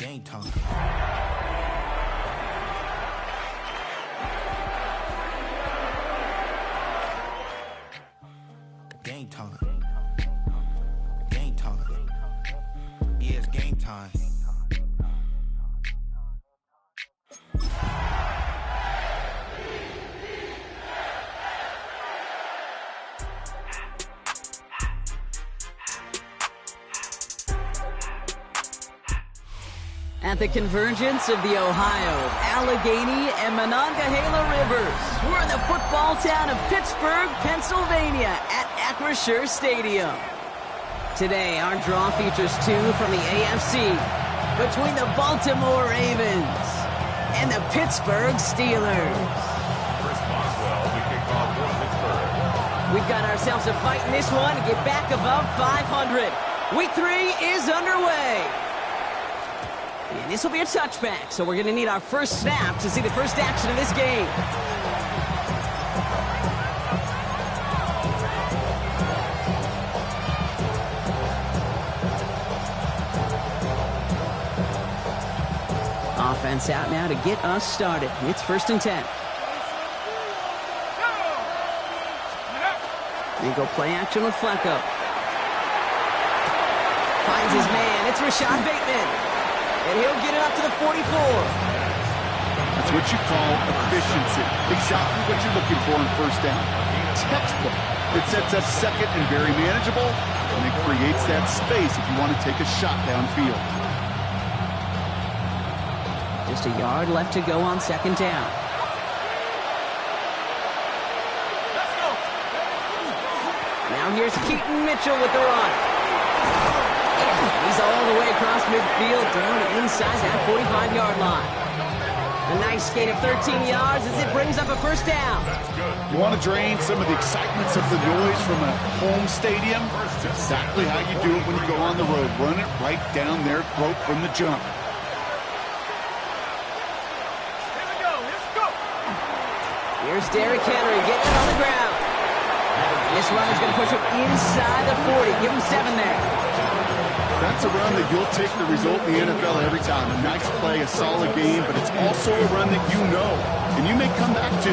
Game time. Game time. Game time. Yeah, it's game time. At the convergence of the Ohio, Allegheny, and Monongahela Rivers, we're in the football town of Pittsburgh, Pennsylvania, at Acrisure Stadium. Today, our draw features two from the AFC, between the Baltimore Ravens and the Pittsburgh Steelers. Chris Boswell to kick off for Pittsburgh. We've got ourselves a fight in this one to get back above 500. Week 3 is underway. And this will be a touchback, so we're going to need our first snap to see the first action of this game. Offense out now to get us started. It's 1st and 10. They go play action with Flacco. Finds his man. It's Rashad Bateman. And he'll get it up to the 44. That's what you call efficiency. Exactly what you're looking for in first down. Textbook. It sets up second and very manageable, and it creates that space if you want to take a shot downfield. Just a yard left to go on 2nd down. Now here's Keaton Mitchell with the run. He's all the way across midfield, down inside that 45-yard line. A nice gain of 13 yards as it brings up a first down. You want to drain some of the excitements of the noise from a home stadium? It's exactly how you do it when you go on the road. Run it right down their throat from the jump. Here's Derrick Henry getting it on the ground. This run is going to push him inside the 40. Give him 7 there. That's a run that you'll take the result in the NFL every time. A nice play, a solid game, but it's also a run that you know, and you may come back to,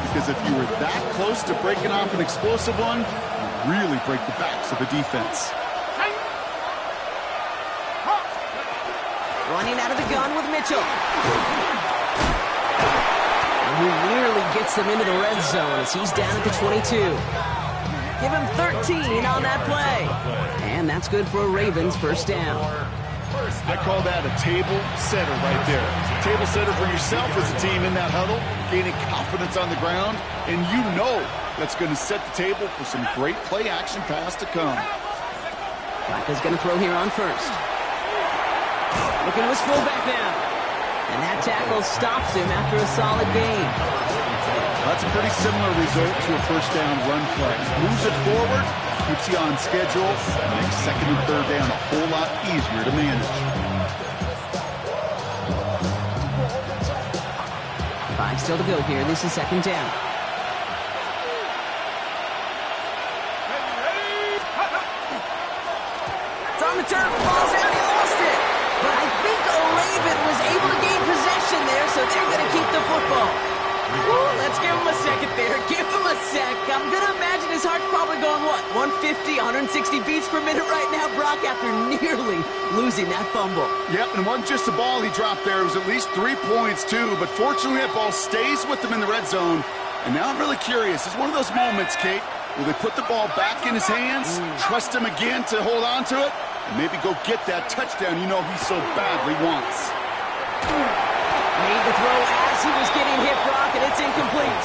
because if you were that close to breaking off an explosive one, you really break the backs of the defense. Running out of the gun with Mitchell. And he nearly gets them into the red zone as he's down at the 22. Give him 13 on that play. And that's good for a Ravens first down. I call that a table setter right there. Table setter for yourself as a team in that huddle, gaining confidence on the ground, and you know that's going to set the table for some great play action pass to come. Flacco's going to throw here on first. Looking to his fullback now. And that tackle stops him after a solid gain. That's a pretty similar result to a first down run play. Moves it forward, keeps you on schedule, and makes 2nd and 3rd down a whole lot easier to manage. 5 still to go here. This is 2nd down. It's on the turf. Ball's out. He lost it. But I think a Raven was able to gain possession there, so they're going to keep the football. Ooh, let's give him a second there. Give him a sec. I'm going to imagine his heart's probably going, what, 150, 160 beats per minute right now, Brock, after nearly losing that fumble. Yep, and it wasn't just the ball he dropped there. It was at least 3 points, too. But fortunately, that ball stays with him in the red zone. And now I'm really curious. It's one of those moments, Kate, will they put the ball back in his hands, trust him again to hold on to it, and maybe go get that touchdown you know he so badly wants. Made the throw as he was getting hit, Brock, and it's incomplete.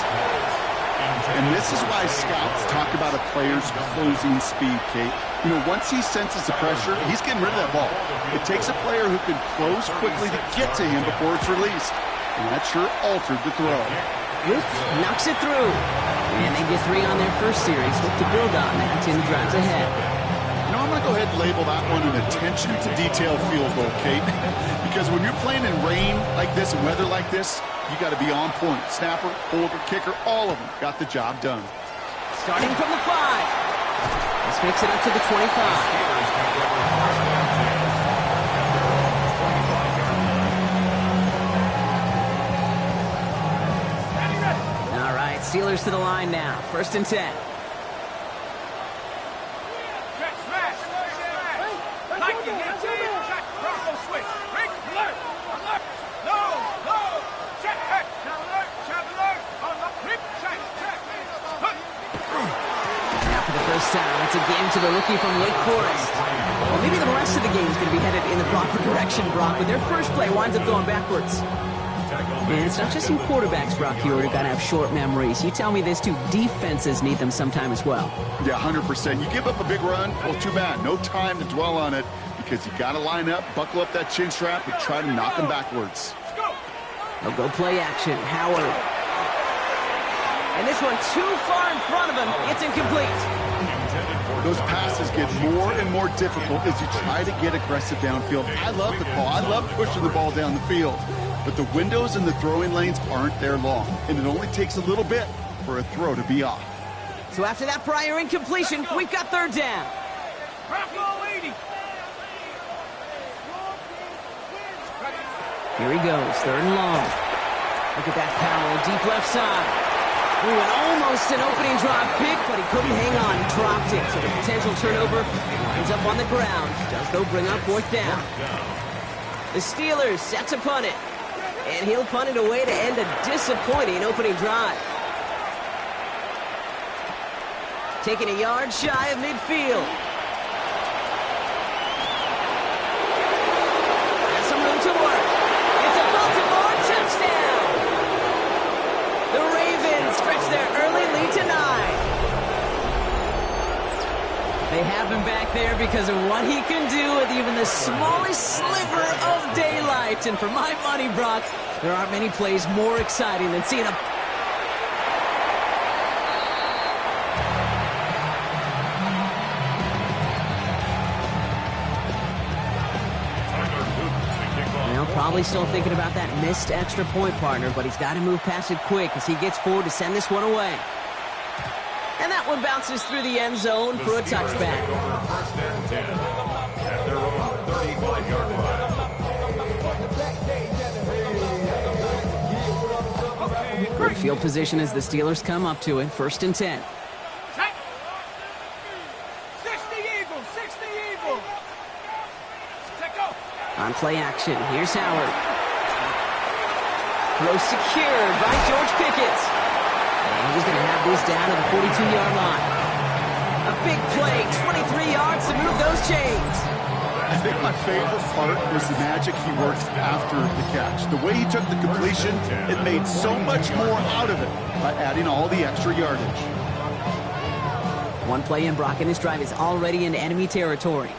And this is why scouts talk about a player's closing speed, Kate. You know, once he senses the pressure, he's getting rid of that ball. It takes a player who can close quickly to get to him before it's released. And that sure altered the throw. Oops, knocks it through. And they get 3 on their first series. Look to build on that in the drives ahead. You know, I'm going to go ahead and label that one an attention-to-detail field goal, Kate. Because when you're playing in rain like this and weather like this, you got to be on point. Snapper, holder, kicker, all of them got the job done. Starting from the 5. This makes it up to the 25. Steelers to the line now. 1st and 10. Now for the first down, it's a game to the rookie from Lake Forest. Well, maybe the rest of the game is going to be headed in the proper direction, Brock, but their first play winds up going backwards. And it's not just you quarterbacks, Brock, who are going to have short memories. You tell me this too, defenses need them sometime as well. Yeah, 100%. You give up a big run, well, too bad. No time to dwell on it because you got to line up, buckle up that chin strap, and try to knock them backwards. They'll go play action. Howard. And this one too far in front of him. It's incomplete. Those passes get more and more difficult as you try to get aggressive downfield. I love the call. I love pushing the ball down the field. But the windows in the throwing lanes aren't there long, and it only takes a little bit for a throw to be off. So after that prior incompletion, we've got 3rd down. Here he goes, 3rd and long. Look at that Powell, deep left side. Ooh, and almost an opening drive pick, but he couldn't hang on. He dropped it, so the potential turnover winds up on the ground. Does, though, bring up 4th down. The Steelers set to punt it. And he'll punt it away to end a disappointing opening drive. Taking a yard shy of midfield. Has some room to work. It's a Baltimore touchdown. The Ravens stretch their early lead to 9. They have him back there because of what he can do with even the smallest sliver of daylight. And for my money, Brock, there aren't many plays more exciting than seeing a... Well, probably still thinking about that missed extra point, partner, but he's got to move past it quick as he gets forward to send this one away. And that one bounces through the end zone for a touchback. 1st and 10 at their own 35-yard line. Good field position as the Steelers come up to it. 1st and 10. 60 Eagles. On play action, here's Howard. Throw secured by George Pickens. And he's going to have this down to the 42-yard line. A big play, 23 yards to move those chains. I think my favorite part was the magic he worked after the catch. The way he took the completion, it made so much more out of it by adding all the extra yardage. One play in, Brock, and this drive is already into enemy territory.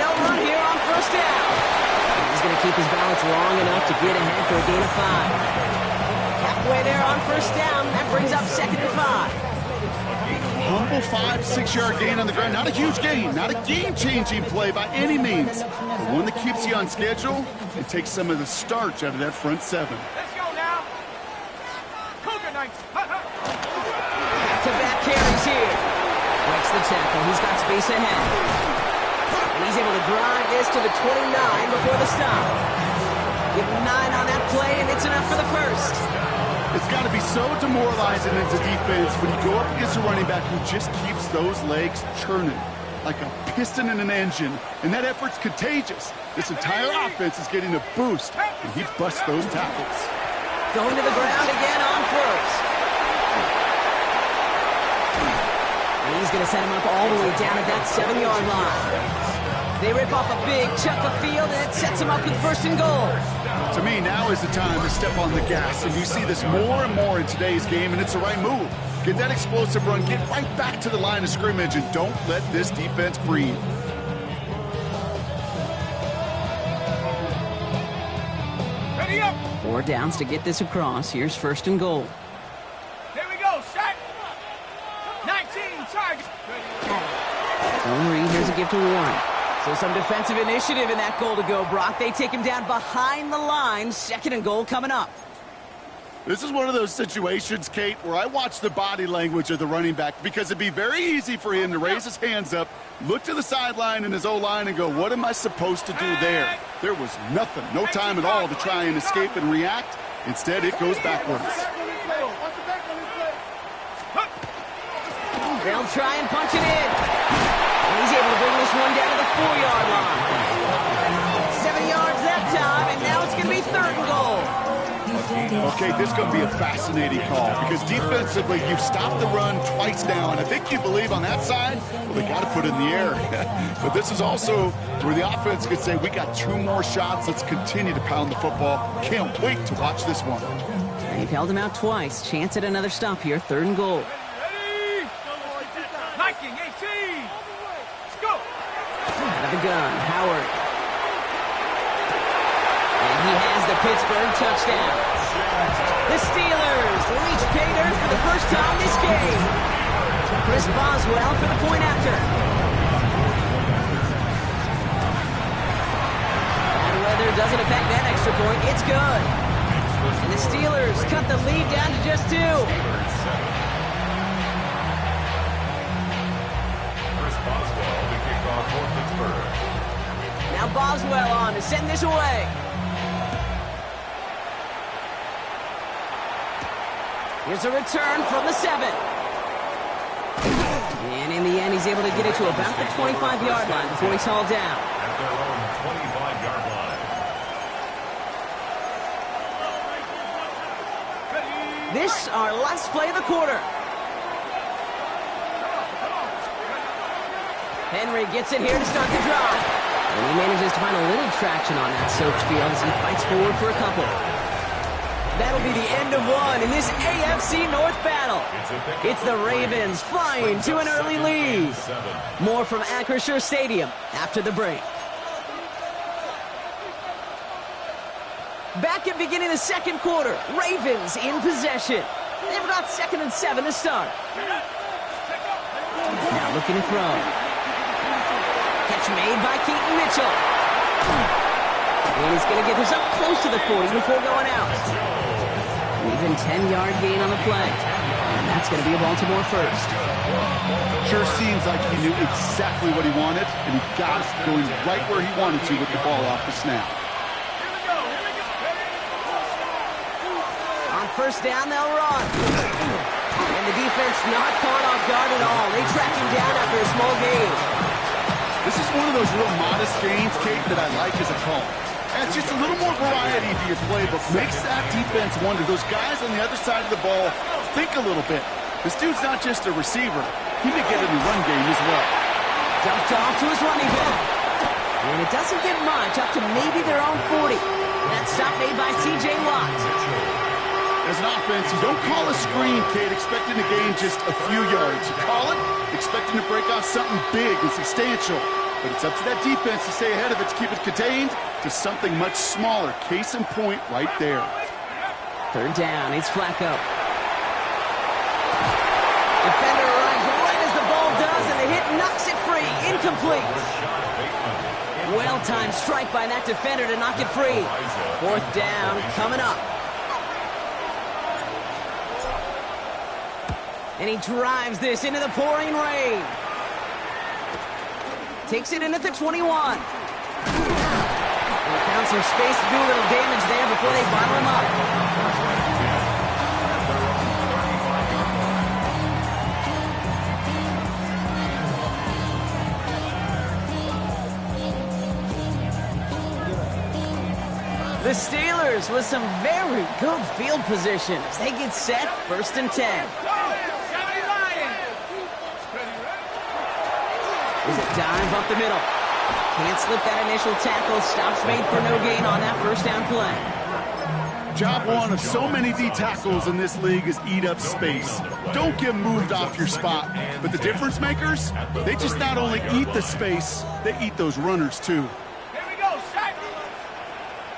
They'll run here on 1st down. He's going to keep his balance long enough to get ahead for a gain of 5. Halfway there on 1st down. That brings up 2nd and 5. Humble 5-6 yard gain on the ground. Not a huge gain, not a game-changing play by any means, but one that keeps you on schedule and takes some of the starch out of that front 7. Let's go now. Cougar Knights. Back-to-back carries here. Breaks the tackle. He's got space ahead. And he's able to drive this to the 29 before the stop. Give him 9 on that play, and it's enough for the 1st. It's got to be so demoralizing as a defense when you go up against a running back who just keeps those legs churning like a piston in an engine, and that effort's contagious. This entire offense is getting a boost, and he busts those tackles. Going to the ground again on 1st. And he's going to set him up all the way down at that 7-yard line. They rip off a big chunk of field, and it sets him up with 1st and goal. To me, now is the time to step on the gas, and you see this more and more in today's game, and it's the right move. Get that explosive run, get right back to the line of scrimmage, and don't let this defense breathe. Ready up. 4 downs to get this across. Here's 1st and goal. Here we go. Set. 19 target. Zone read. Here's a gift to Warren. So some defensive initiative in that goal to go, Brock. They take him down behind the line. 2nd and goal coming up. This is one of those situations, Kate, where I watch the body language of the running back because it'd be very easy for him to raise his hands up, look to the sideline in his O-line and go, what am I supposed to do there? There was nothing, no time at all to try and escape and react. Instead, it goes backwards. They'll try and punch it in. And he's able to bring this one down to the 4-yard line. 7 yards that time, and now it's going to be 3rd and goal. Okay, this is going to be a fascinating call because defensively, you've stopped the run twice now, and I think you believe on that side, well, they got to put it in the air. But this is also where the offense could say, we got 2 more shots. Let's continue to pound the football. Can't wait to watch this one. They've held him out twice. Chance at another stop here. 3rd and goal. Ready? Viking 18. Let's go. Out of the gun, Howard. And he has the Pittsburgh touchdown. The Steelers reach pay dirt for the first time this game. Chris Boswell for the point after. Bad weather doesn't affect that extra point. It's good. And the Steelers cut the lead down to just 2. Chris Boswell, the kickoff for Pittsburgh. Now Boswell on to send this away. Here's a return from the 7. And in the end, he's able to get it to about the 25-yard line before he's hauled down. At their own 25-yard line. This, our last play of the quarter. Henry gets it here to start the drive. And he manages to find a little traction on that soaked field as he fights forward for a couple. That'll be the end of one in this AFC North battle. It's the Ravens flying to an early lead. More from Acrisure Stadium after the break. Back at beginning of the 2nd quarter, Ravens in possession. They've got 2nd and 7 to start. Now looking to throw. Catch made by Keaton Mitchell. And he's going to get this up close to the 40 before going out. Even 10-yard gain on the play. And that's going to be a Baltimore first. Sure seems like he knew exactly what he wanted, and he got it going right where he wanted to with the ball off the snap. On 1st down, they'll run. And the defense not caught off guard at all. They track him down after a small gain. This is one of those real modest gains, Kate, that I like as a call. Adds just a little more variety to your playbook. Makes that defense wonder. Those guys on the other side of the ball think a little bit. This dude's not just a receiver. He may get in the run game as well. Dumped off to his running back. And it doesn't get much, up to maybe their own 40. That stop made by T.J. Watt. As an offense, you don't call a screen, Kate, expecting to gain just a few yards. You call it expecting to break off something big and substantial. But it's up to that defense to stay ahead of it, to keep it contained to something much smaller. Case in point right there. 3rd down, it's Flacco. Defender arrives right as the ball does, and the hit knocks it free. Incomplete. Well-timed strike by that defender to knock it free. 4th down coming up. And he drives this into the pouring rain. Takes it in at the 21. And found some space to do a little damage there before they bottle him up. The Steelers with some very good field position as they get set, 1st and 10. There's a dive up the middle. Can't slip that initial tackle. Stops made for no gain on that 1st down play. Job one of so many D tackles in this league is eat up space. Don't get moved off your spot. But the difference makers, they just not only eat the space, they eat those runners too. Here we go, set.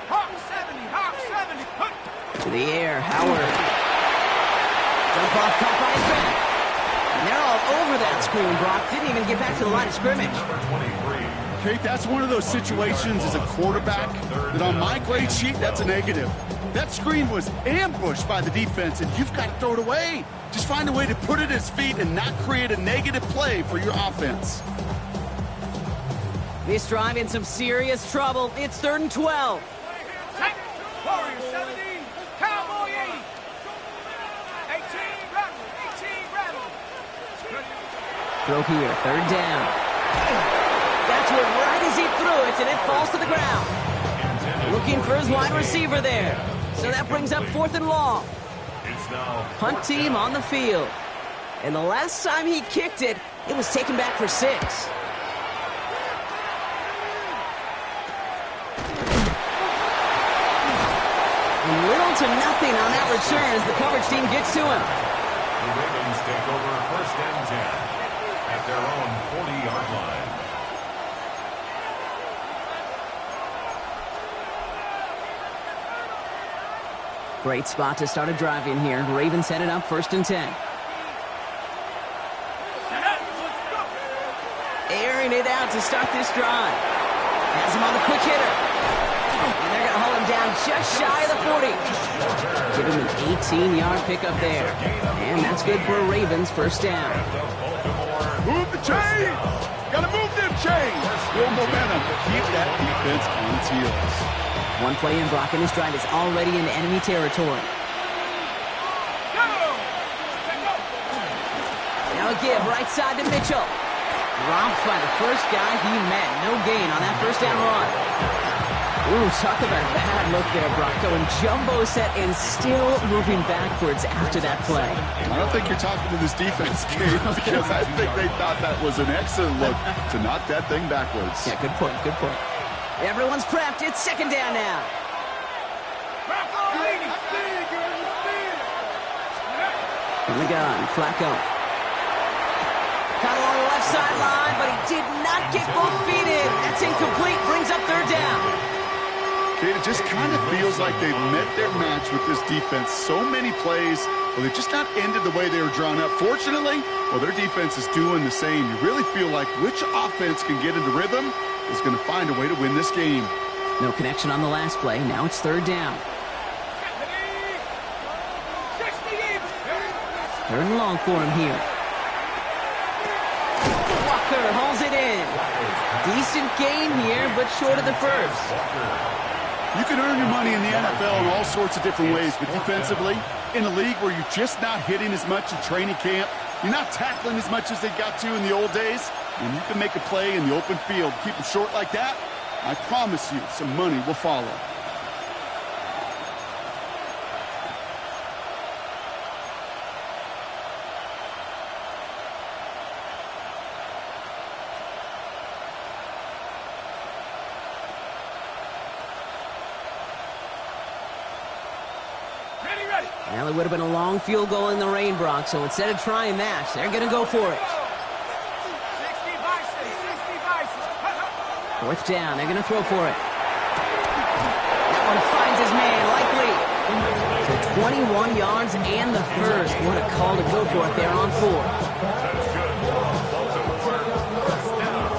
Hawk 70, Hawk 70. To the air, Howard. Jump off, caught by his back. And they're all over that screen, Brock. Didn't even get back to the line of scrimmage. Kate, that's one of those situations as a quarterback that on my grade sheet, that's a negative. That screen was ambushed by the defense, and you've got to throw it away. Just find a way to put it at his feet and not create a negative play for your offense. This drive in some serious trouble. It's 3rd and 12. Warriors 70, Cowboy 80. 18, rattle, 18, rattle. Throw here, 3rd down. That's what right as he threw it, and it falls to the ground. Looking for his wide receiver there. So that brings up 4th and long. It's now Punt team on the field. And the last time he kicked it, it was taken back for 6. Little to nothing on that return as the coverage team gets to him. the Ravens take over 1st and 10 at their own 40-yard line. Great spot to start a drive in here. Ravens headed up 1st and 10. Airing it out to start this drive. Has him on the quick hitter. And they're going to hold him down just shy of the 40. Give him an 18-yard pickup there. And that's good for a Ravens 1st down. Move the chain! Gotta move them chains! Build momentum. Keep that defense on its heels. One play in, Brock, and his drive is already in enemy territory. Now a give right side to Mitchell. Dropped by the first guy he met. No gain on that 1st down run. Ooh, talk about a bad look there, Brock. Going jumbo set and still moving backwards after that play. I don't think you're talking to this defense, Kate, because I think they thought that was an excellent look to knock that thing backwards. Yeah, good point, good point. Everyone's prepped. It's 2nd down now. From the gun, Flacco. Caught along the left sideline, but he did not get both feet in. That's incomplete. Brings up 3rd down. Kate, it just kind of feels like they've met their match with this defense. So many plays, well, they've just not ended the way they were drawn up. Fortunately, well, their defense is doing the same. You really feel like which offense can get into rhythm is going to find a way to win this game. No connection on the last play. Now it's 3rd down. 3rd and long for him here. Walker holds it in. Decent gain here, but short of the 1st. You can earn your money in the NFL in all sorts of different ways, but defensively, in a league where you're just not hitting as much in training camp, you're not tackling as much as they got to in the old days, and you can make a play in the open field, keep them short like that, I promise you some money will follow. Well, it would have been a long field goal in the rain, Brock, so instead of trying that, they're going to go for it. 4th down, they're going to throw for it. That one finds his man, likely. So 21 yards and the 1st. What a call to go for it there on 4.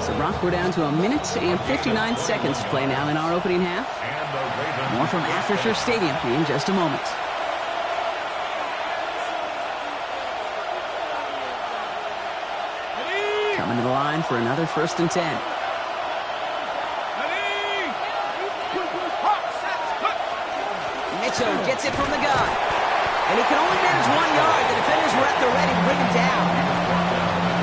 So, Brock, we're down to 1 minute and 59 seconds to play now in our opening half. More from Acrisure Stadium in just a moment. Coming to the line for another 1st and 10. Mitchell gets it from the gun. And he can only manage 1 yard. The defenders were at the ready to bring him down.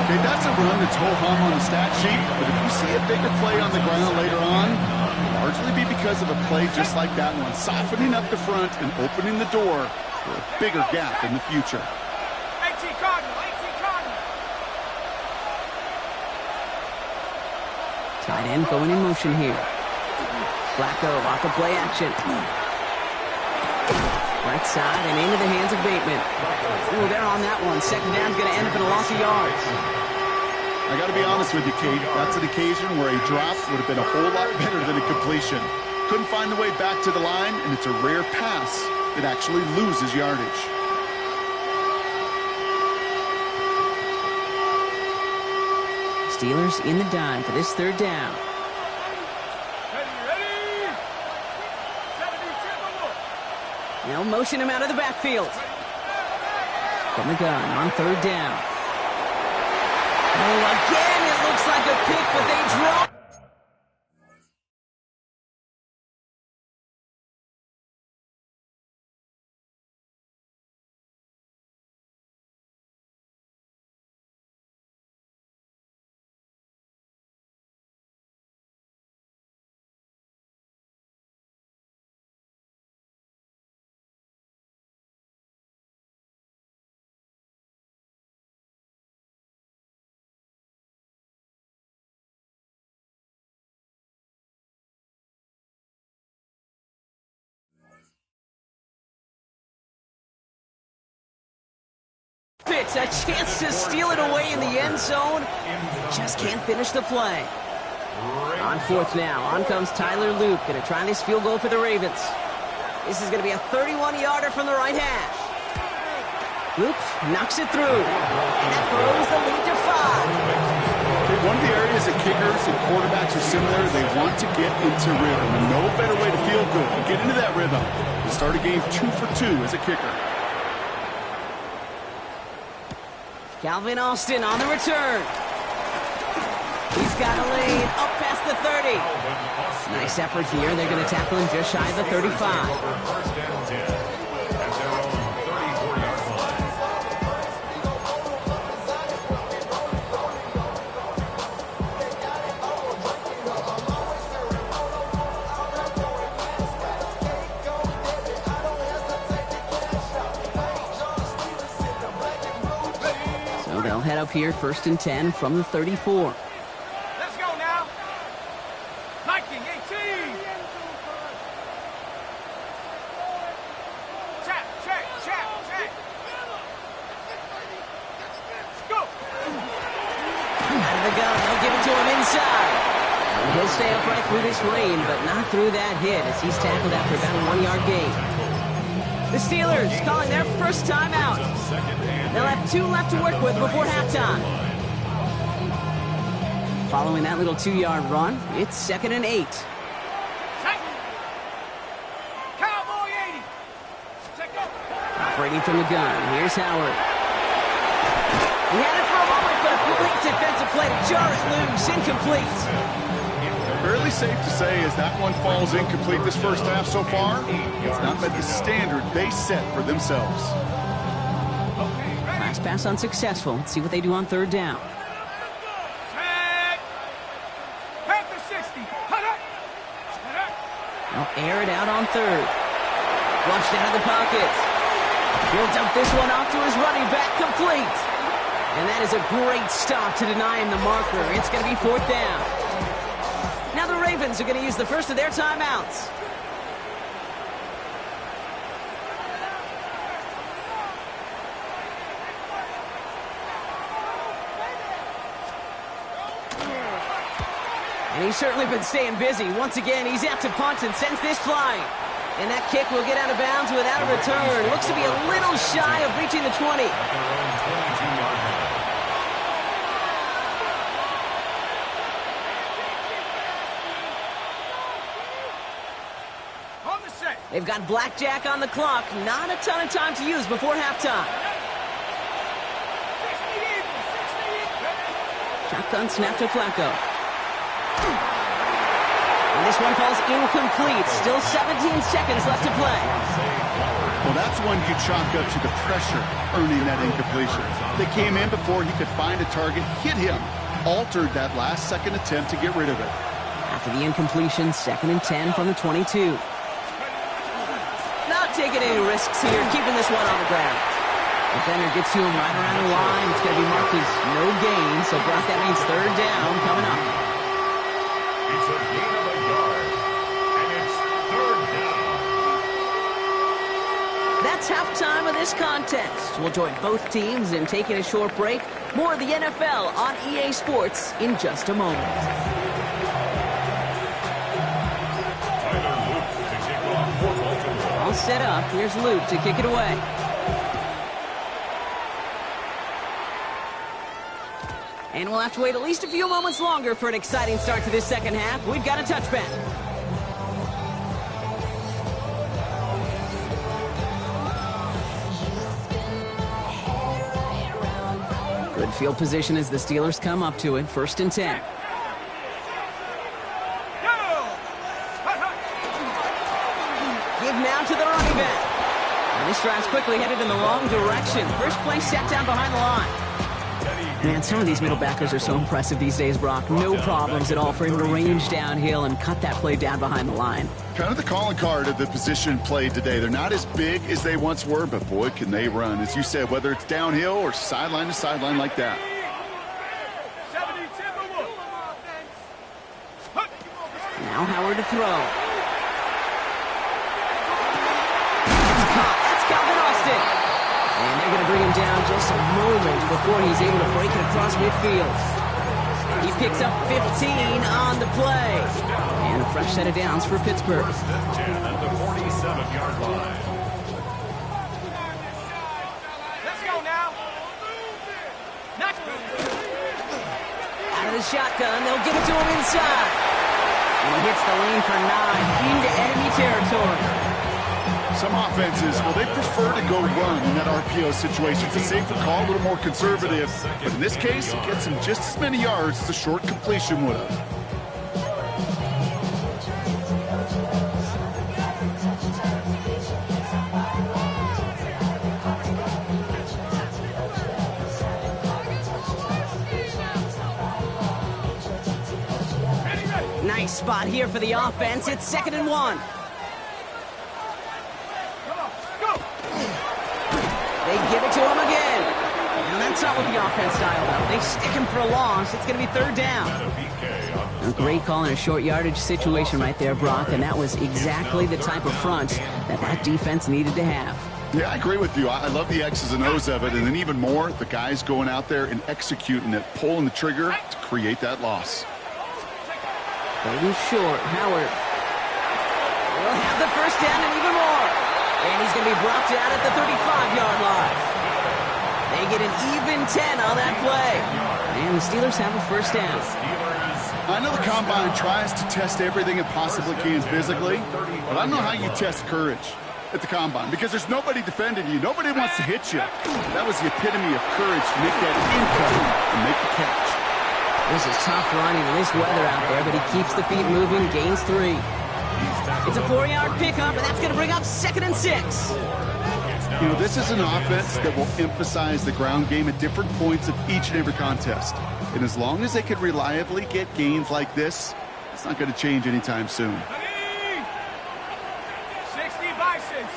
Okay, that's a run that's ho-hum on the stat sheet, but if you see a bigger play on the ground later on, it'll largely be because of a play just like that one, softening up the front and opening the door for a bigger gap in the future. Tight end going in motion here. Flacco off the play action. Right side and into the hands of Bateman. Ooh, they're on that one. 2nd down's going to end up in a loss of yards. I got to be honest with you, Kate. That's an occasion where a drop would have been a whole lot better than a completion. Couldn't find the way back to the line, and it's a rare pass that actually loses yardage. Steelers in the dime for this 3rd down. They'll motion him out of the backfield. From the gun on third down. Oh, again, it looks like a pick, but they drop. Pitch, a chance to steal it away in the end zone. Just can't finish the play. On fourth now, on comes Tyler Loop. Going to try this field goal for the Ravens. This is going to be a 31-yarder from the right hash. Loop knocks it through. And that throws the lead to 5. One of the areas that kickers and quarterbacks are similar, they want to get into rhythm. And no better way to feel good and get into that rhythm than start a game 2 for 2 as a kicker. Calvin Austin on the return. He's got a lane up past the 30. Nice effort here. They're going to tackle him just shy of the 35. First and 10 at their own 34-yard line. So they'll head up here, first and 10 from the 34. Let's go now. 19, 18. Check. Let's go. Out of the gun, they'll give it to him inside. And he'll stay upright through this rain, but not through that hit as he's tackled after about a 1-yard gain. The Steelers calling their first timeout. They'll have 2 left to work with before halftime. Following that little 2-yard run, it's 2nd and 8. Cowboy 80. Check up. Operating from the gun, here's Howard. He had it for a moment, but a complete defensive play to jar it loose, incomplete. Fairly safe to say as that one falls incomplete this first half so far, it's not met the standard they set for themselves. Last pass unsuccessful. Let's see what they do on third down. Check. Panther 60. They'll air it out on third. Flushed out of the pocket. He'll dump this one off to his running back, complete. And that is a great stop to deny him the marker. It's going to be 4th down. Now the Ravens are going to use the first of their timeouts. And he's certainly been staying busy. Once again, he's out to punt and sends this flying. And that kick will get out of bounds without a return. Looks to be a little shy of reaching the 20. At their own 22-yard line. On the set. They've got blackjack on the clock. Not a ton of time to use before halftime. 60. Shotgun snap to Flacco. And this one falls incomplete. Still 17 seconds left to play. Well, that's one you chalk up to the pressure earning that incompletion. They came in before he could find a target, hit him, altered that last-second attempt to get rid of it. After the incompletion, 2nd and 10 from the 22. Not taking any risks here, keeping this one on the ground. Defender gets to him right around the line. It's going to be marked as no gain, so Brock, that means 3rd down coming up. It's a gain of a yard, and it's 3rd down. That's halftime of this contest. We'll join both teams in taking a short break. More of the NFL on EA Sports in just a moment. Tyler Luke to kick off for Baltimore. All set up. Here's Luke to kick it away. And we'll have to wait at least a few moments longer for an exciting start to this second half. We've got a touchback. Field position as the Steelers come up to it. 1st and 10. Give now to the running back. And this drive's quickly headed in the wrong direction. First play set down behind the line. Man, some of these middle backers are so impressive these days, Brock. No problems at all for him to range downhill and cut that play down behind the line. Kind of the calling card of the position played today. They're not as big as they once were, but boy, can they run. As you said, whether it's downhill or sideline to sideline like that. Now Howard to throw. It's caught. That's Calvin Austin. And they're going to bring him down just a moment before he's able to break it across midfield. He picks up 15 on the play. And a fresh set of downs for Pittsburgh. 10 at the 47-yard line. Let's go now. Out of the shotgun, they'll give it to him inside. And he hits the lane for 9 into enemy territory. Some offenses, well, they prefer to go run in that RPO situation. It's a safer call, a little more conservative. But in this case, it gets him just as many yards as a short completion would have. Nice spot here for the offense. It's 2nd and 1. They give it to him again. And that's not what the offense style though. They stick him for a loss. It's going to be 3rd down. A great call in a short yardage situation right there, Brock, and that was exactly the type of front that defense needed to have. Yeah, I agree with you. I love the X's and O's of it, and then even more, the guys going out there and executing it, pulling the trigger to create that loss. Golden short. Howard will have the first down and even more. And he's going to be brought down at the 35-yard line. They get an even 10 on that play. And the Steelers have a first down. I know the Combine tries to test everything it possibly can physically, but I don't know how you test courage at the Combine because there's nobody defending you. Nobody wants to hit you. That was the epitome of courage to make that income and make the catch. This is tough running in this weather out there, but he keeps the feet moving, gains 3. It's a 4-yard pickup, and that's going to bring up 2nd and 6. You know, this is an offense that will emphasize the ground game at different points of each and every contest. And as long as they can reliably get gains like this, it's not going to change anytime soon. 60 Bison,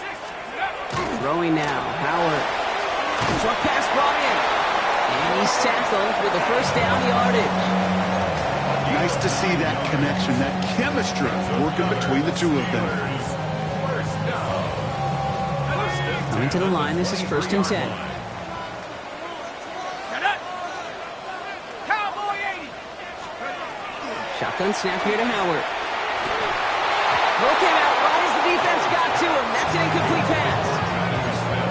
60. Throwing now, Howard. Short pass brought in. And he's tackled with the first down yardage. Nice to see that connection, that chemistry working between the two of them. Coming to the line, this is 1st and 10. Cowboy 80. Shotgun snap here to Howard. Throw came out right as the defense got to him. That's an incomplete pass.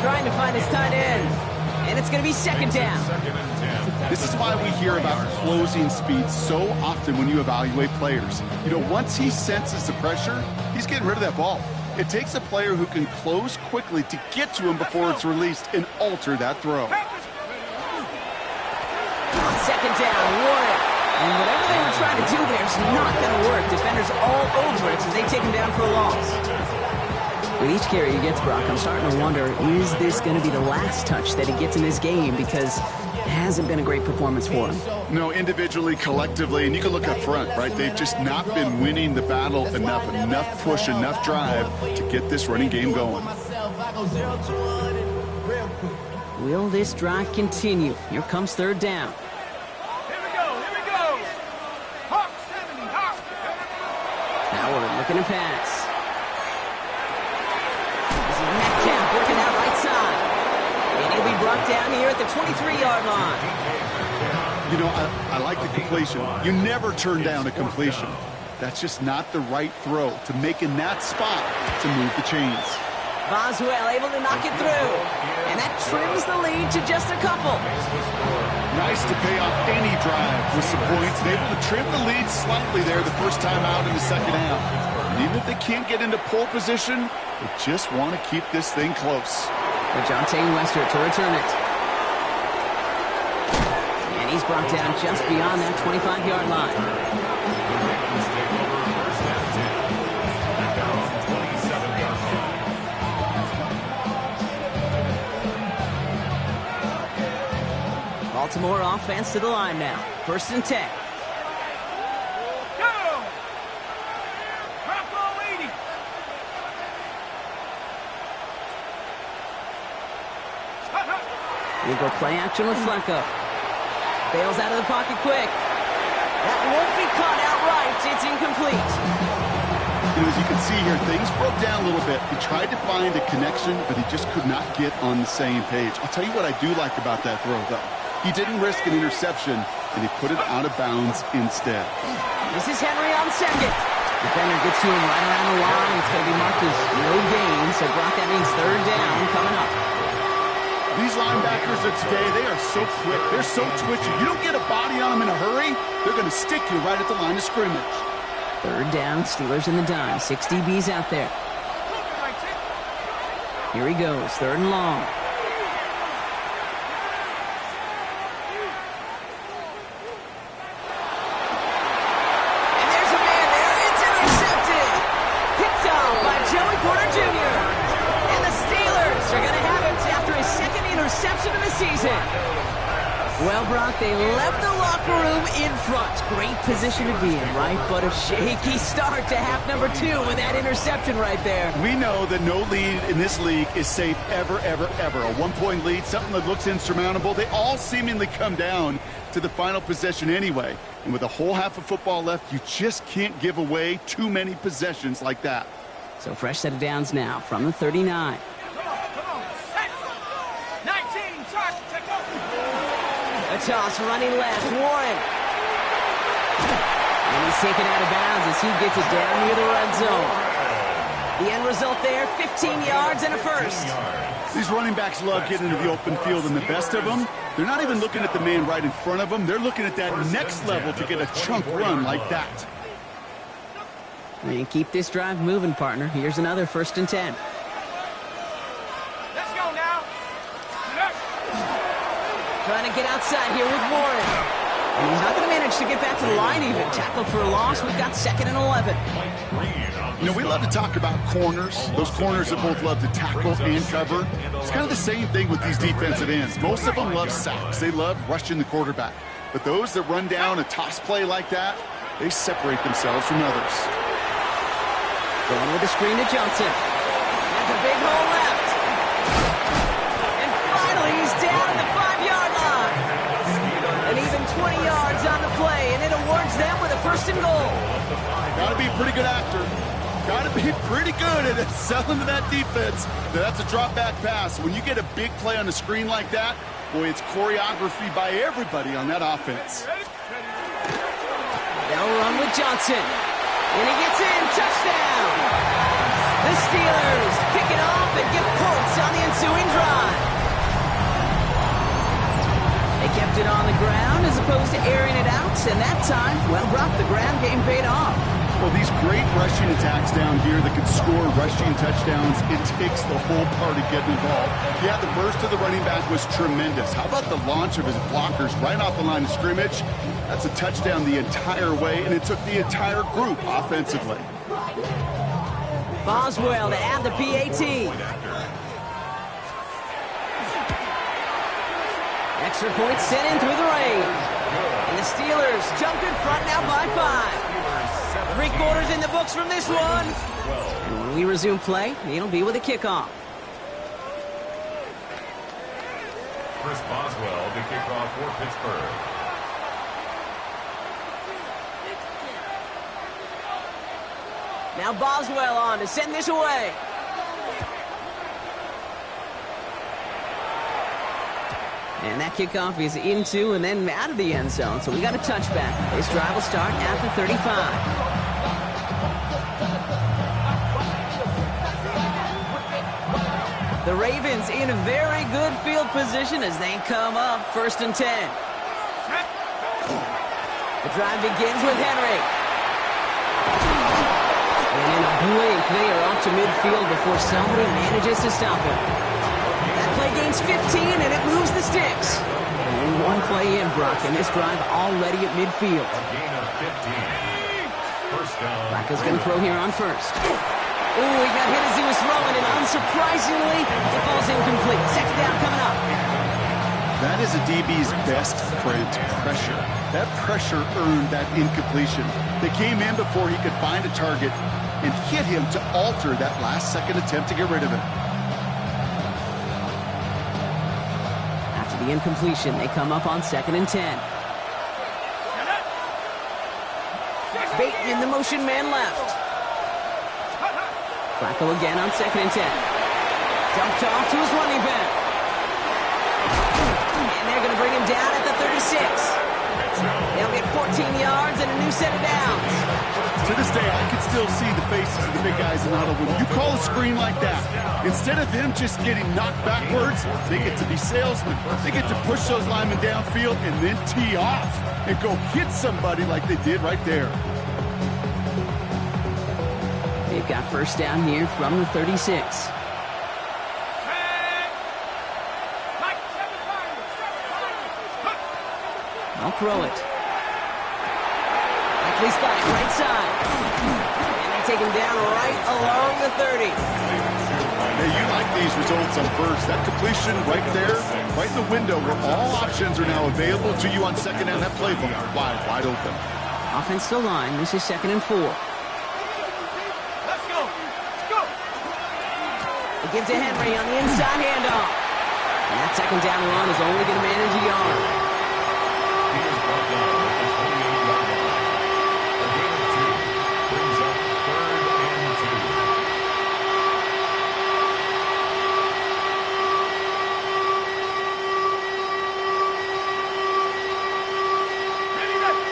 Trying to find his tight end. And it's going to be 2nd down. This is why we hear about closing speed so often when you evaluate players. You know, once he senses the pressure, he's getting rid of that ball. It takes a player who can close quickly to get to him before it's released and alter that throw. On 2nd down, Warren. And whatever they were trying to do there is not going to work. Defenders all over it as they take him down for a loss. With each carry he gets, Brock, I'm starting to wonder, is this going to be the last touch that he gets in this game? Because it hasn't been a great performance for him. No, individually, collectively, and you can look up front, right? They've just not been winning the battle enough push, enough drive to get this running game going. Will this drive continue? Here comes 3rd down. Here we go. Hawk 70, Hawk. Howard looking to pass. This is Metcalf working out right side. And he'll be brought down here at the 23-yard line. You know, I like the completion. You never turn down a completion. That's just not the right throw to make in that spot to move the chains. Boswell able to knock it through. And that trims the lead to just a couple. Nice to pay off any drive with some points and able to trim the lead slightly there the first time out in the 2nd half. And even if they can't get into pole position, they just want to keep this thing close. DeJounte Westert to return it. He's brought down just beyond that 25-yard line. The Ravens take over first and 10 at their own 27-yard line. Baltimore offense to the line now. First and 10. We go play action with Flacco. Bails out of the pocket quick. That won't be caught outright. It's incomplete. As you can see here, things broke down a little bit. He tried to find a connection, but he just could not get on the same page. I'll tell you what I do like about that throw, though. He didn't risk an interception, and he put it out of bounds instead. This is Henry on second. Defender gets to him right around the line. It's going to be marked as no gain. So, Brock, that means third down coming up. These linebackers of today, they are so quick. They're so twitchy. You don't get a body on them in a hurry, they're going to stick you right at the line of scrimmage. Third down, Steelers in the dime. 6 DBs out there. Here he goes, third and long. And there's a man there. It's intercepted. Picked off by Joey Porter Jr. And the Steelers are going to have it after his second interception of the season. Well, Brock, they left the locker room in front. Great position to be in, right? But a shaky start to half number 2 with that interception right there. We know that no lead in this league is safe ever, ever, ever. A one-point lead, something that looks insurmountable. They all seemingly come down to the final possession anyway. And with a whole half of football left, you just can't give away too many possessions like that. So fresh set of downs now from the 39. A toss running left, Warren. And he's taken out of bounds as he gets it down near the red zone. The end result there, 15 yards and a first. These running backs love getting into the open field, and the best of them, they're not even looking at the man right in front of them. They're looking at that next level to get a chunk run like that. And keep this drive moving, partner. Here's another first and 10. Let's go now. Trying to get outside here with Warren. And he's not going to manage to get back to the line even. Tackled for a loss. We've got second and 11. You know, we love to talk about corners. Those corners that both love to tackle and cover. It's kind of the same thing with these defensive ends. Most of them love sacks. They love rushing the quarterback. But those that run down a toss play like that, they separate themselves from others. Going with the screen to Johnson. Has a big hole left. And finally, he's down at the 5-yard line. And even 20 yards on the play, and it awards them with a first and goal. Got to be a pretty good actor. Got to be pretty good at selling to that defense. Now, that's a drop-back pass. When you get a big play on the screen like that, boy, it's choreography by everybody on that offense. They'll run with Johnson. And he gets in. Touchdown. The Steelers pick it off and get points on the ensuing drive. They kept it on the ground as opposed to airing it out. And that time, well, Brock, the ground game paid off. Well, these great rushing attacks down here that can score rushing touchdowns, it takes the whole party getting involved. Yeah, the burst of the running back was tremendous. How about the launch of his blockers right off the line of scrimmage? That's a touchdown the entire way, and it took the entire group offensively. Boswell to add the PAT. Extra point sent in through the rain. And the Steelers jump in front now by 5. 3 quarters in the books from this one. And when we resume play, it'll be with a kickoff. Chris Boswell to kick off for Pittsburgh. Now Boswell on to send this away. And that kickoff is into and then out of the end zone. So we got a touchback. This drive will start at the 35. The Ravens in a very good field position as they come up first and 10. The drive begins with Henry. And in a blink, they are up to midfield before somebody manages to stop him. That play gains 15, and it moves the sticks. Only one play in, Brock, and this drive already at midfield. A gain of 15. First down. Flacco's going to throw here on first. Oh, he got hit as he was throwing, and unsurprisingly, it falls incomplete. Second down coming up. That is a DB's best friend, pressure. That pressure earned that incompletion. They came in before he could find a target and hit him to alter that last-second attempt to get rid of it. After the incompletion, they come up on 2nd and 10. Bait in the motion man left. Flacco again on 2nd and 10. Dumped off to his running back. And they're going to bring him down at the 36. They'll get 14 yards and a new set of downs. To this day, I can still see the faces of the big guys in the huddle. When you call a screen like that, instead of them just getting knocked backwards, they get to be salesmen. They get to push those linemen downfield and then tee off and go hit somebody like they did right there. They've got first down here from the 36. I'll throw it. Likely's got it right side. And they take him down right along the 30. Hey, you like these results on first. That completion right there, right in the window where all options are now available to you on second down. That playbook wide open. Offensive line, this is 2nd and 4. Let's go. Let's go. They give to Henry on the inside handoff. And that second down run is only going to manage a yard. He is brought down at the 28-yard line. A gain of 2 brings up 3rd and 2.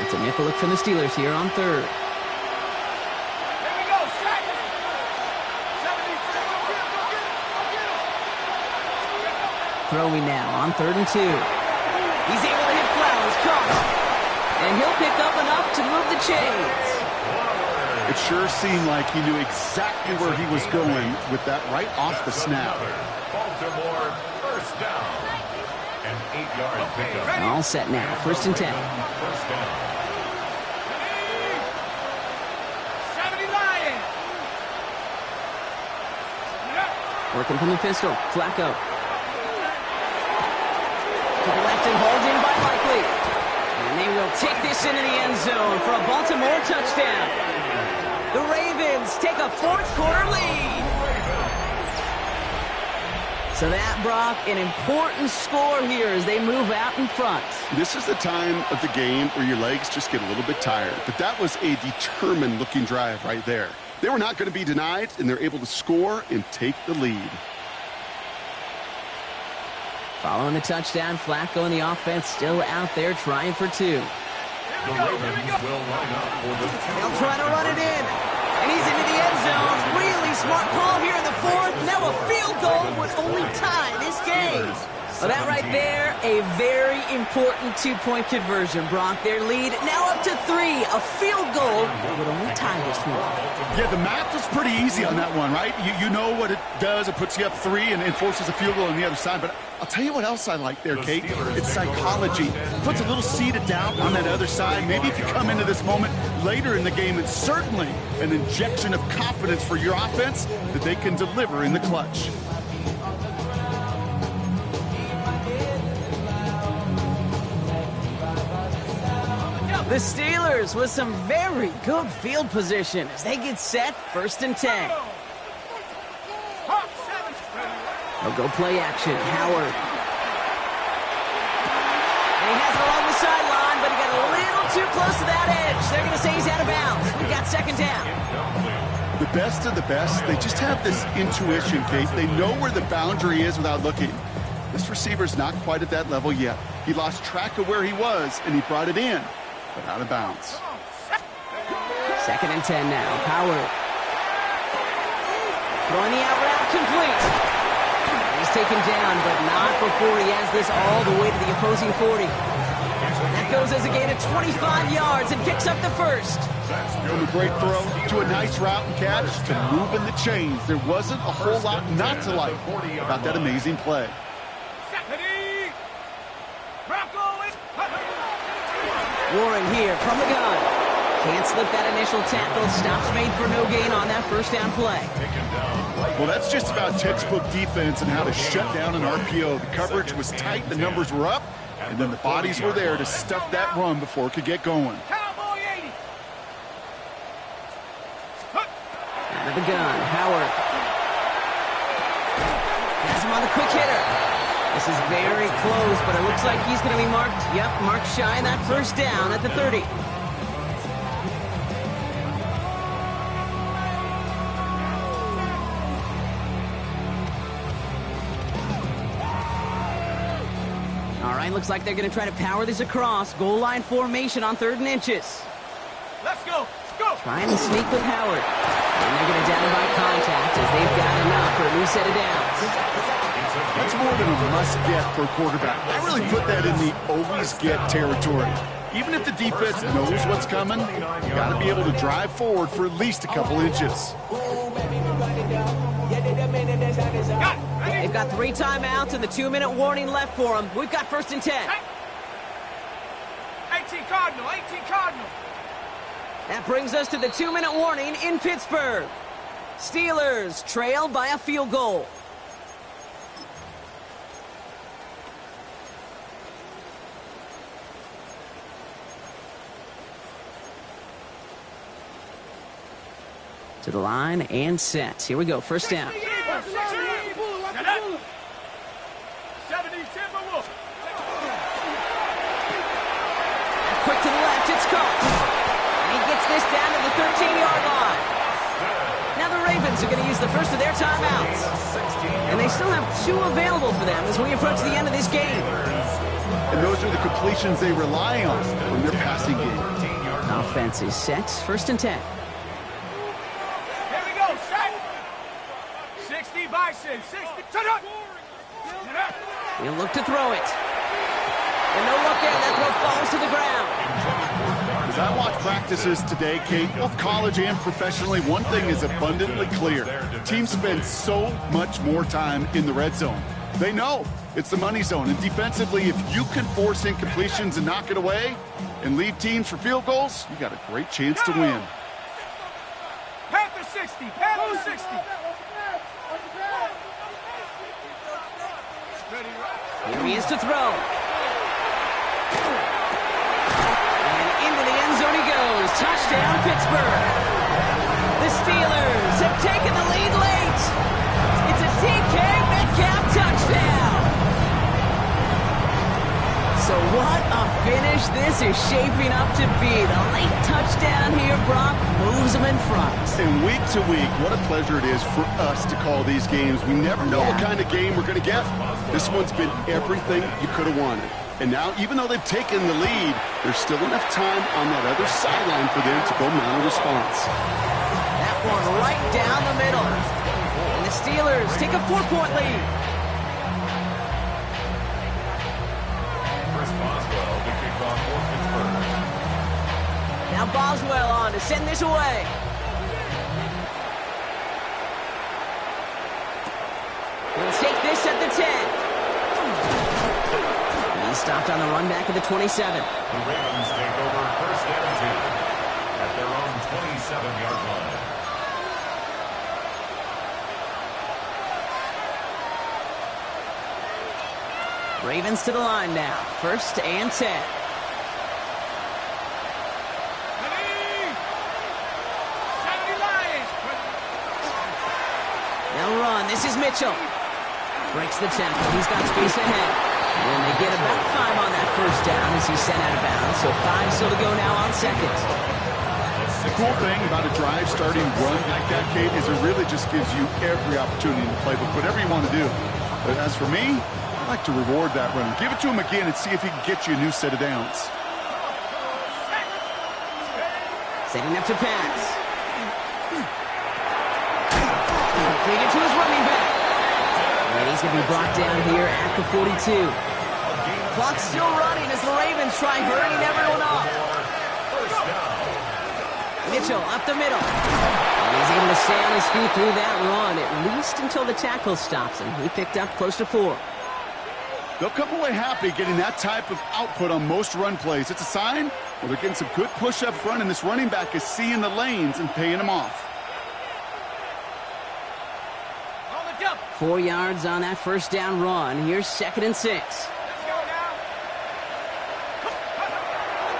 It's a nickel look from the Steelers here on 3rd. Here we go. Second. 72. Throwing now on 3rd and 2. He's able to hit Flowers, caught. And he'll pick up enough to move the chains. It sure seemed like he knew exactly where he was going with that right off the snap. Baltimore first down. An 8-yard pickup. All set now, 1st and 10. First down. 70 Lions. Working from the pistol, Flacco. To the left and hauled in by Likely. And they will take this into the end zone for a Baltimore touchdown. The Ravens take a 4th quarter lead. So that, Brock, an important score here as they move out in front. This is the time of the game where your legs just get a little bit tired. But that was a determined-looking drive right there. They were not going to be denied, and they're able to score and take the lead. Following the touchdown, Flacco and the offense still out there trying for 2. The Ravens will line up for the They'll try to run it in. And he's into the end zone. Really smart call here in the 4th. Now a field goal would only tie this game. Well, that right there, a very important 2-point conversion, Brock. Their lead now up to 3. A field goal would only tie this one. Yeah, the math was pretty easy on that one, right? You know what it does. It puts you up 3 and forces a field goal on the other side. But I'll tell you what else I like there, Kate. It's psychology. Puts a little seed of doubt on that other side. Maybe if you come into this moment later in the game, it's certainly an injection of confidence for your offense that they can deliver in the clutch. The Steelers with some very good field position as they get set, 1st and 10. Hawk 7. They'll go play action. Howard. And he has it along the sideline, but he got a little too close to that edge. They're going to say he's out of bounds. We've got 2nd down. The best of the best, they just have this intuition, Kate. They know where the boundary is without looking. This receiver's not quite at that level yet. He lost track of where he was, and he brought it in, but out of bounds. 2nd and 10 now. Howard. Throwing the out route complete. He's taken down, but not before he has this all the way to the opposing 40. That goes as a gain of 25 yards and picks up the 1st. From a great throw to a nice route and catch to moving the chains. There wasn't a whole lot not to like about that amazing play. Stephanie. Bronco. Warren here from the gun. Can't slip that initial tackle. Stops made for no gain on that first down play. Well, that's just about textbook defense and how to shut down an RPO. The coverage was tight, the numbers were up, and then the bodies were there to stuff that run before it could get going. Cowboy 80. Out of the gun, Howard. Has him on the quick hitter. This is very close, but it looks like he's going to be marked. Yep, marked shy of that first down at the 30. All right, looks like they're going to try to power this across. Goal line formation on 3rd and inches. Let's go. Let's go. Trying to sneak with Howard. And they're going to down by contact as they've got enough for a new set of downs. That's more than a must-get for a quarterback. I really put that in the always-get territory. Even if the defense knows what's coming, you got to be able to drive forward for at least a couple inches. They've got 3 timeouts and the 2-minute warning left for them. We've got 1st and 10. 18 Cardinal. 18 Cardinal. That brings us to the 2-minute warning in Pittsburgh. Steelers trail by a field goal. To the line and set. Here we go, 1st down. 70 Timberwolves. Quick to the left, it's caught. And he gets this down to the 13-yard line. Now the Ravens are going to use the first of their timeouts. And they still have 2 available for them as we approach the end of this game. And those are the completions they rely on from their passing game. Offense is set, 1st and 10. Here we go. Set. 60 Bison. 60. Shut up. He'll look to throw it. And no look in. That throw falls to the ground. As I watch practices today, Kate, both college and professionally, one thing is abundantly clear. Teams spend so much more time in the red zone. They know it's the money zone. And defensively, if you can force incompletions and knock it away and lead teams for field goals, you got a great chance to win. Panther 60. Panther 60. Here he is to throw. And into the end zone he goes. Touchdown, Pittsburgh. The Steelers have taken the lead late. It's a DK Metcalf touchdown. So what a finish this is shaping up to be. The late touchdown here, Brock, moves them in front. And week to week, what a pleasure it is for us to call these games. We never know what kind of game we're going to get. This one's been everything you could have wanted. And now, even though they've taken the lead, there's still enough time on that other sideline for them to go mount a response. That one right down the middle. And the Steelers take a 4-point lead. Chris Boswell, the kickoff for Pittsburgh. Now Boswell on to send this away. He'll take this at the 10. He's stopped on the run back at the 27. The Ravens take over 1st and 2 at their own 27-yard line. Ravens to the line now. 1st and 10. They'll run. This is Mitchell. Breaks the tackle. He's got space ahead. And they get about 5 on that first down as he's sent out of bounds. So 5 still to go now on 2nd. The cool thing about a drive starting run like that, Kate, is it really just gives you every opportunity in the playbook, whatever you want to do. But as for me, I like to reward that run. Give it to him again and see if he can get you a new set of downs. Setting up to pass. Completed to his running back. And he's going to be brought down here at the 42. Clock's still running as the Ravens try hurrying everyone off. Mitchell up the middle. And he's able to stay on his feet through that run, at least until the tackle stops him. He picked up close to 4. They'll come away happy getting that type of output on most run plays. It's a sign Well, they're getting some good push up front, and this running back is seeing the lanes and paying them off. 4 yards on that first down run. Here's 2nd and 6. Let's go now.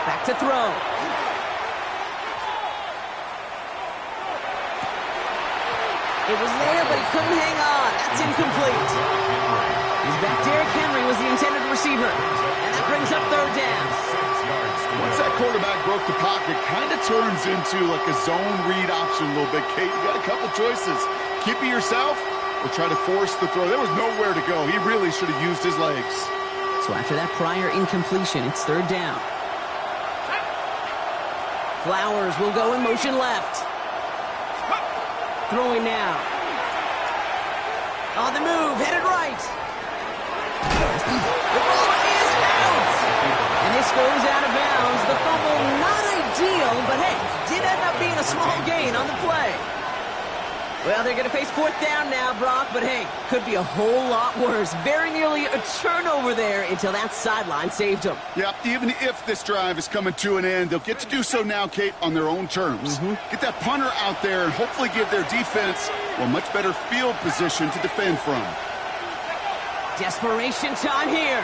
Back to throw. It was there, but he couldn't hang on. That's incomplete. He's back. Derrick Henry was the intended receiver. And that brings up 3rd down. Once that quarterback broke the pocket, kind of turns into like a zone read option a little bit, Kate. You got a couple choices. Keep it yourself or try to force the throw. There was nowhere to go. He really should have used his legs. So after that prior incompletion, it's 3rd down. Flowers will go in motion left. Throwing now. On the move, headed right. The ball is out. And this goes out of bounds. The fumble, not ideal, but hey, did end up being a small gain on the play. Well, they're going to face 4th down now, Brock, but hey, could be a whole lot worse. Very nearly a turnover there until that sideline saved them. Yeah, even if this drive is coming to an end, they'll get to do so now, Kate, on their own terms. Get that punter out there and hopefully give their defense a much better field position to defend from. Desperation time here.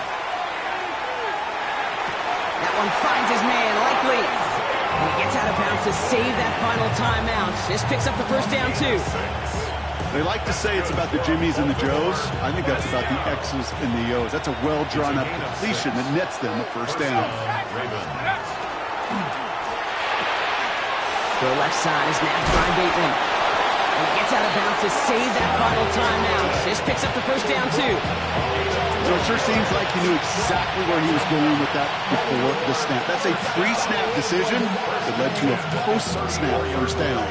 That one finds his man, likely. And he gets out of bounds to save that final timeout. This picks up the first down, too. They like to say it's about the Jimmies and the Joes. I think that's about the X's and the O's. That's a well-drawn-up completion that nets them a first down. The left side is nabbed by Bateman. And he gets out of bounds to save that final timeout. This picks up the first down, too. So it sure seems like he knew exactly where he was going with that before the snap. That's a pre-snap decision that led to a post-snap first down.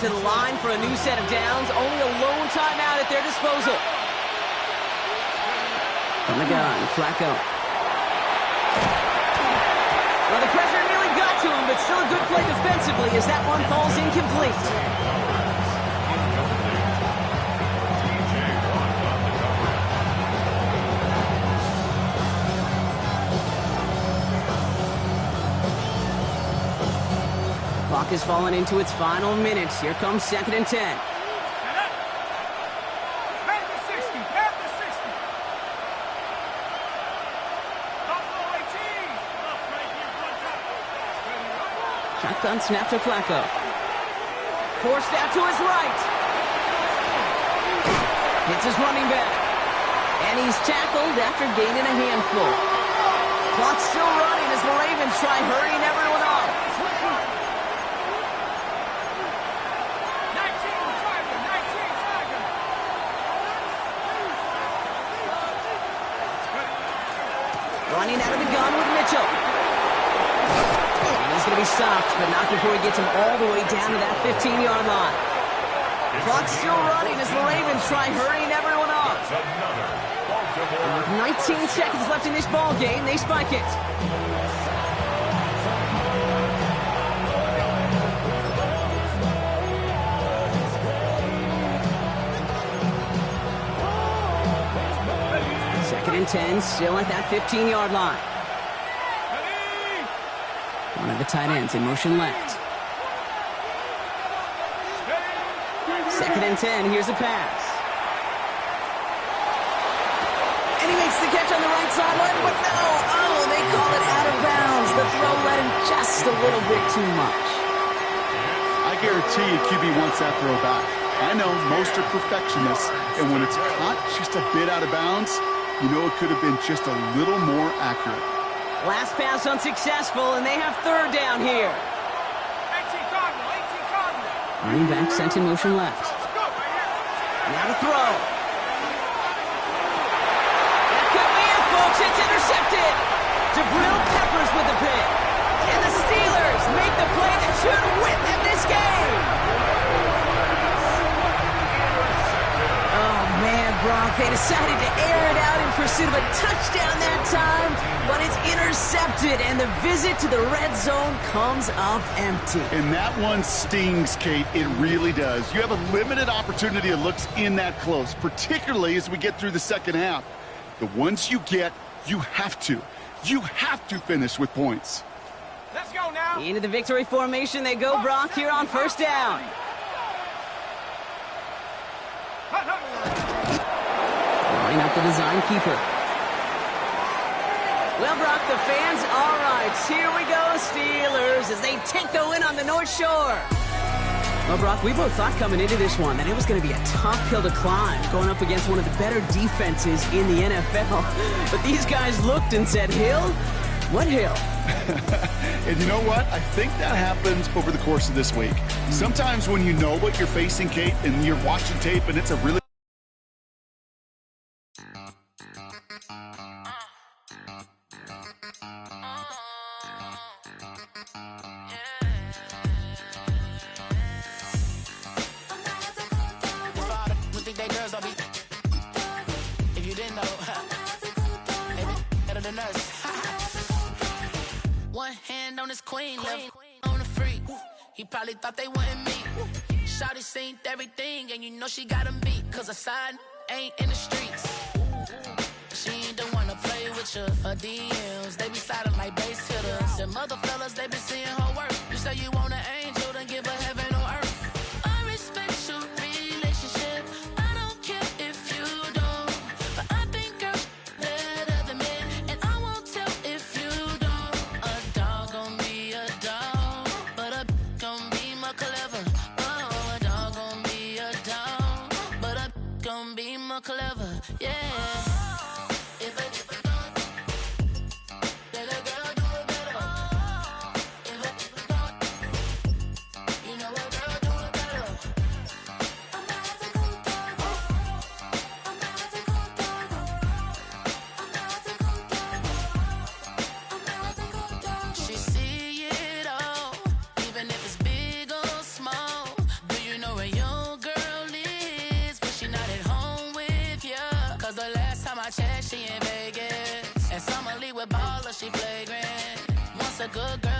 To the line for a new set of downs. Only a lone timeout at their disposal. From the gun, Flacco. Well, the pressure nearly got to him, but still a good play defensively as that one falls incomplete. Clock has fallen into its final minutes. Here comes 2nd and 10. Back to 60. Back to 60. Buffalo 18. Shotgun snap to Flacco. Forced out to his right. Hits his running back. And he's tackled after gaining a handful. Clock's still running as the Ravens try hurrying everyone off. 19 Tiger. Running out of the gun with Mitchell. And he's going to be stopped, but not before he gets him all the way down to that 15-yard line. Clock's still running as the Ravens try hurrying everyone off. And with 19 seconds left in this ball game, they spike it. Second and 10, still at that 15-yard line. One of the tight ends in motion left. Second and 10, here's a pass. And he makes the catch on the right sideline, but no! Oh, they call it out of bounds. The throw led him just a little bit too much. I guarantee you QB wants that throw back. I know most are perfectionists, and when it's caught just a bit out of bounds, you know it could have been just a little more accurate. Last pass unsuccessful, and they have 3rd down here. 18 Cardinal. Running back sent in motion left. Now to throw. That could be it, folks. It's intercepted. Jabril Peppers with the pick. And the Steelers make the play that should win them this game. Oh, man, Brock. They decided to air it out in pursuit of a touchdown that time, but it's intercepted, and the visit to the red zone comes up empty. And that one stings, Kate. It really does. You have a limited opportunity that looks in that close, particularly as we get through the second half. The ones you get, you have to finish with points. Let's go. Into the victory formation they go, Brock, here on first down. Line up the design keeper. Well, Brock, the fans, all right, here we go, Steelers, as they take the win on the North Shore. Well, Brock, we both thought coming into this one that it was going to be a tough hill to climb, going up against one of the better defenses in the NFL. But these guys looked and said, Hill? What hill? And you know what? I think that happens over the course of this week. Sometimes when you know what you're facing, Kate, and you're watching tape, and it's a really One hand on his queen, left on the freak. He probably thought they wouldn't meet. Shawty seen everything, and you know she got him beat. Cause her side ain't in the streets. She ain't the one to play with you. Her DMs, they be sliding like base hitters. Them other fellas, they be seeing her work. You say you want an angel, then give her heaven or earth. I respect your relationship. I don't care if you don't. But I think girls better than men. And I won't tell if you don't. A dog gon' be a dog. But a gon' be more clever. Oh, a dog gon' be a dog. But a gon' be more clever. Yeah. She in Vegas, and Summer Lee with Baller, she flagrant. Once a good girl.